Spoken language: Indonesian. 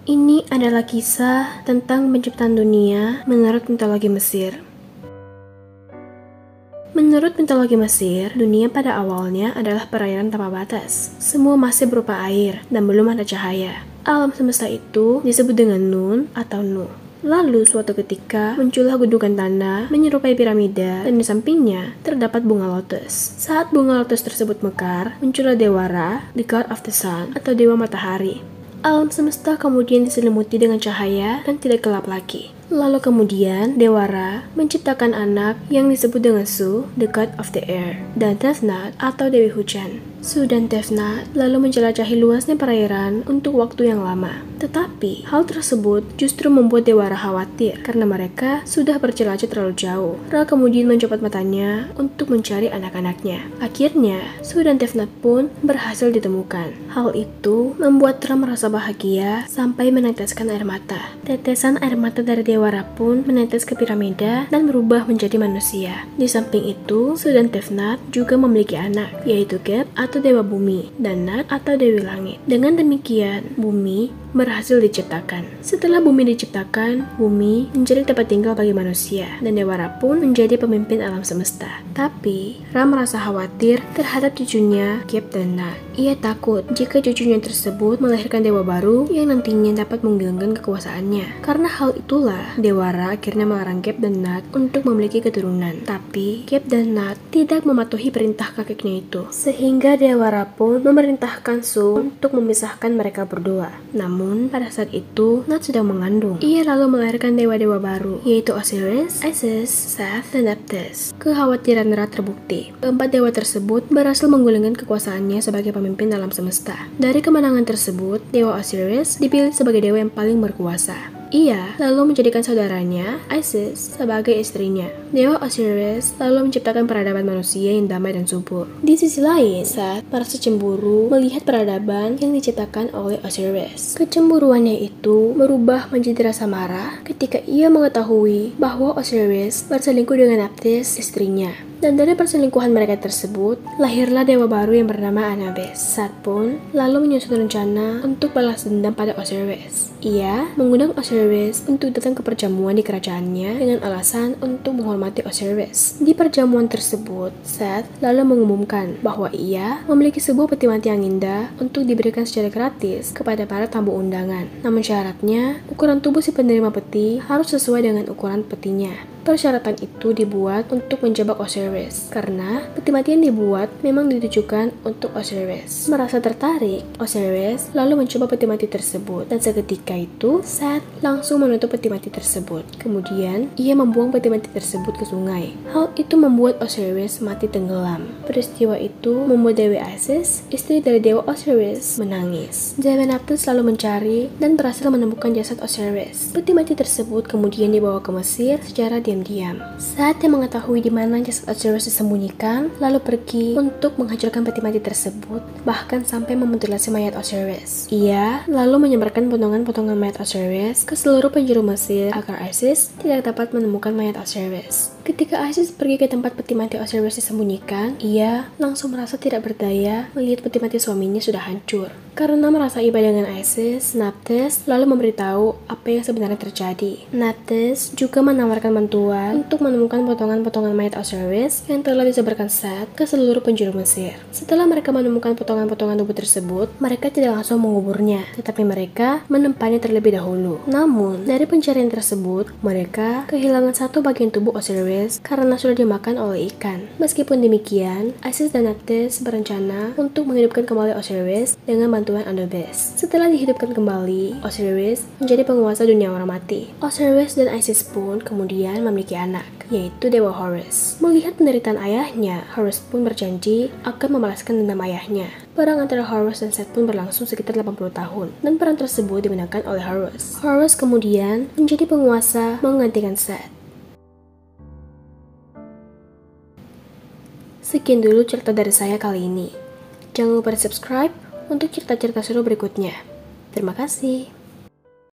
Ini adalah kisah tentang penciptaan dunia menurut mitologi Mesir. Menurut mitologi Mesir, dunia pada awalnya adalah perairan tanpa batas. Semua masih berupa air dan belum ada cahaya. Alam semesta itu disebut dengan Nun atau Nu. Lalu suatu ketika muncullah gundukan tanah menyerupai piramida dan di sampingnya terdapat bunga lotus. Saat bunga lotus tersebut mekar, muncullah Dewa Ra, the God of the Sun atau Dewa Matahari. Alam semesta kemudian diselimuti dengan cahaya dan tidak gelap lagi. Lalu kemudian Dewa Ra menciptakan anak yang disebut dengan Su, the God of the Air, dan Tefnut atau Dewi Hujan. Su dan Tefnut lalu menjelajahi luasnya perairan untuk waktu yang lama. Tetapi hal tersebut justru membuat Dewa Ra khawatir karena mereka sudah berjelajah terlalu jauh. Ra kemudian mencopot matanya untuk mencari anak-anaknya. Akhirnya Su dan Tefnut pun berhasil ditemukan. Hal itu membuat Ra merasa bahagia sampai meneteskan air mata. Tetesan air mata dari Dewa Ra pun menetes ke piramida dan berubah menjadi manusia. Di samping itu, Su dan Tefnut juga memiliki anak, yaitu Geb atau Dewa Bumi dan Nut atau Dewi Langit. Dengan demikian, bumi berhasil diciptakan. Setelah bumi diciptakan, bumi menjadi tempat tinggal bagi manusia dan Dewa Ra pun menjadi pemimpin alam semesta. Tapi, Ra merasa khawatir terhadap cucunya Geb dan Nut. Ia takut jika cucunya tersebut melahirkan dewa baru yang nantinya dapat menggenggam kekuasaannya. Karena hal itulah, Dewa Ra akhirnya melarang Geb dan Nut untuk memiliki keturunan. Tapi, Geb dan Nut tidak mematuhi perintah kakeknya itu. Sehingga Dewa Ra pun memerintahkan Su untuk memisahkan mereka berdua. Namun, pada saat itu, Nut sedang mengandung. Ia lalu melahirkan dewa-dewa baru, yaitu Osiris, Isis, Seth, dan Nephthys. Kekhawatiran Ra terbukti. Keempat dewa tersebut berhasil menggulingkan kekuasaannya sebagai pemimpin alam semesta. Dari kemenangan tersebut, Dewa Osiris dipilih sebagai dewa yang paling berkuasa. Ia lalu menjadikan saudaranya, Isis, sebagai istrinya. Dewa Osiris lalu menciptakan peradaban manusia yang damai dan subur. Di sisi lain, Seth merasa cemburu melihat peradaban yang diciptakan oleh Osiris. Kecemburuannya itu berubah menjadi rasa marah ketika ia mengetahui bahwa Osiris berselingkuh dengan Nephthys, istrinya. Dan dari perselingkuhan mereka tersebut, lahirlah dewa baru yang bernama Anubis. Seth pun lalu menyusun rencana untuk balas dendam pada Osiris. Ia mengundang Osiris untuk datang ke perjamuan di kerajaannya dengan alasan untuk menghormati Osiris. Di perjamuan tersebut, Seth lalu mengumumkan bahwa ia memiliki sebuah peti mati yang indah untuk diberikan secara gratis kepada para tamu undangan. Namun syaratnya, ukuran tubuh si penerima peti harus sesuai dengan ukuran petinya. Persyaratan itu dibuat untuk menjebak Osiris, karena peti mati yang dibuat memang ditujukan untuk Osiris. Merasa tertarik, Osiris lalu mencoba peti mati tersebut, dan seketika itu, Seth langsung menutup peti mati tersebut. Kemudian, ia membuang peti mati tersebut ke sungai. Hal itu membuat Osiris mati tenggelam. Peristiwa itu membuat Dewi Isis, istri dari Dewa Osiris, menangis. Dewa Nephthys lalu mencari dan berhasil menemukan jasad Osiris. Peti mati tersebut kemudian dibawa ke Mesir secara diam-diam. Saat dia mengetahui di mana jasad Osiris disembunyikan, lalu pergi untuk menghancurkan peti mati tersebut, bahkan sampai memutilasi mayat Osiris. Ia lalu menyebarkan potongan-potongan mayat Osiris ke seluruh penjuru Mesir agar Isis tidak dapat menemukan mayat Osiris. Ketika Isis pergi ke tempat peti mati Osiris disembunyikan, ia langsung merasa tidak berdaya melihat peti mati suaminya sudah hancur. Karena merasa iba dengan Isis, Nephthys lalu memberitahu apa yang sebenarnya terjadi. Nephthys juga menawarkan bantuan untuk menemukan potongan-potongan mayat Osiris yang telah disebarkan Seth ke seluruh penjuru Mesir. Setelah mereka menemukan potongan-potongan tubuh tersebut, mereka tidak langsung menguburnya, tetapi mereka menempanya terlebih dahulu. Namun, dari pencarian tersebut, mereka kehilangan satu bagian tubuh Osiris karena sudah dimakan oleh ikan. Meskipun demikian, Isis dan Nephthys berencana untuk menghidupkan kembali Osiris dengan bantuan Anubis. Setelah dihidupkan kembali, Osiris menjadi penguasa dunia orang mati. Osiris dan Isis pun kemudian memiliki anak, yaitu Dewa Horus. Melihat penderitaan ayahnya, Horus pun berjanji akan membalaskan dendam ayahnya. Perang antara Horus dan Seth pun berlangsung sekitar 80 tahun, dan perang tersebut dimenangkan oleh Horus. Horus kemudian menjadi penguasa menggantikan Seth. Sekian dulu cerita dari saya kali ini. Jangan lupa subscribe untuk cerita-cerita seru berikutnya. Terima kasih.